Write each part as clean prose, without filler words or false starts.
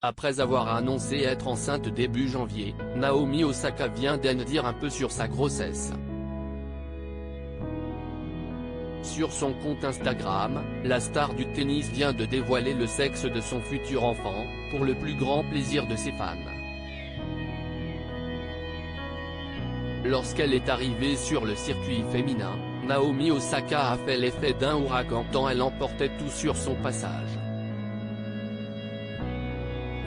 Après avoir annoncé être enceinte début janvier, Naomi Osaka vient d'en dire un peu sur sa grossesse. Sur son compte Instagram, la star du tennis vient de dévoiler le sexe de son futur enfant, pour le plus grand plaisir de ses fans. Lorsqu'elle est arrivée sur le circuit féminin, Naomi Osaka a fait l'effet d'un ouragan tant elle emportait tout sur son passage.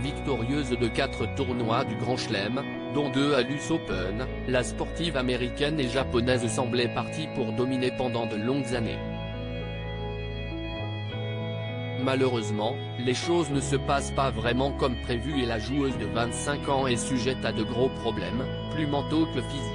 Victorieuse de 4 tournois du Grand Chelem, dont 2 à l'US Open, la sportive américaine et japonaise semblait partie pour dominer pendant de longues années. Malheureusement, les choses ne se passent pas vraiment comme prévu et la joueuse de 25 ans est sujette à de gros problèmes, plus mentaux que physiques.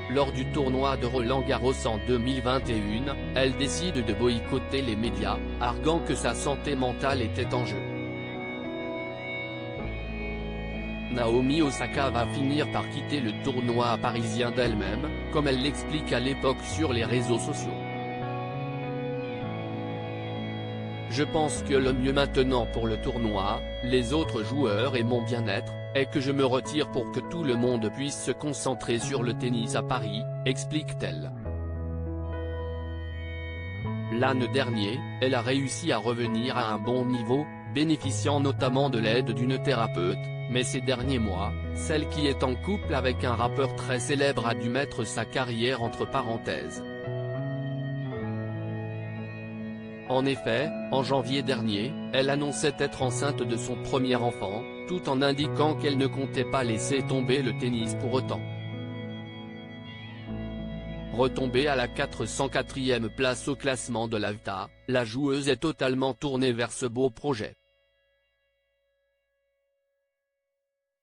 Lors du tournoi de Roland-Garros en 2021, elle décide de boycotter les médias, arguant que sa santé mentale était en jeu. Naomi Osaka va finir par quitter le tournoi parisien d'elle-même, comme elle l'explique à l'époque sur les réseaux sociaux. Je pense que le mieux maintenant pour le tournoi, les autres joueurs et mon bien-être, est que je me retire pour que tout le monde puisse se concentrer sur le tennis à Paris, explique-t-elle. L'année dernière, elle a réussi à revenir à un bon niveau, bénéficiant notamment de l'aide d'une thérapeute, mais ces derniers mois, celle qui est en couple avec un rappeur très célèbre a dû mettre sa carrière entre parenthèses. En effet, en janvier dernier, elle annonçait être enceinte de son premier enfant, tout en indiquant qu'elle ne comptait pas laisser tomber le tennis pour autant. Retombée à la 404e place au classement de la WTA, la joueuse est totalement tournée vers ce beau projet.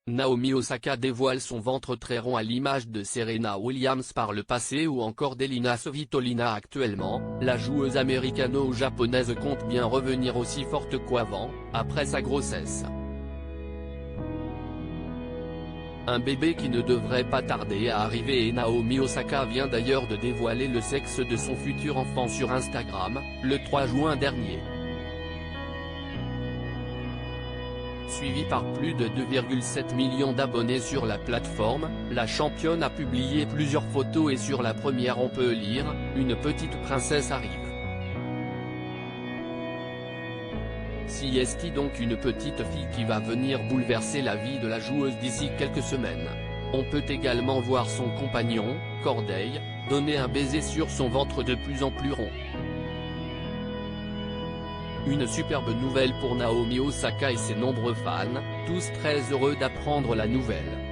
Naomi Osaka dévoile son ventre très rond à l'image de Serena Williams par le passé ou encore d'Elina Svitolina actuellement. La joueuse américano-japonaise compte bien revenir aussi forte qu'avant, après sa grossesse. Un bébé qui ne devrait pas tarder à arriver et Naomi Osaka vient d'ailleurs de dévoiler le sexe de son futur enfant sur Instagram, le 3 juin dernier. Suivie par plus de 2,7 millions d'abonnés sur la plateforme, la championne a publié plusieurs photos et sur la première on peut lire « Une petite princesse arrive ». Si est donc une petite fille qui va venir bouleverser la vie de la joueuse d'ici quelques semaines. On peut également voir son compagnon, Corday, donner un baiser sur son ventre de plus en plus rond. Une superbe nouvelle pour Naomi Osaka et ses nombreux fans, tous très heureux d'apprendre la nouvelle.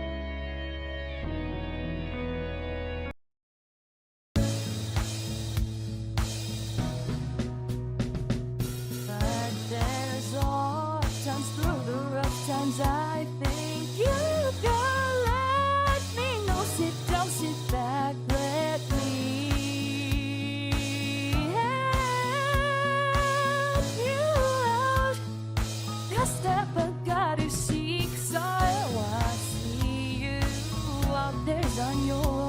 On your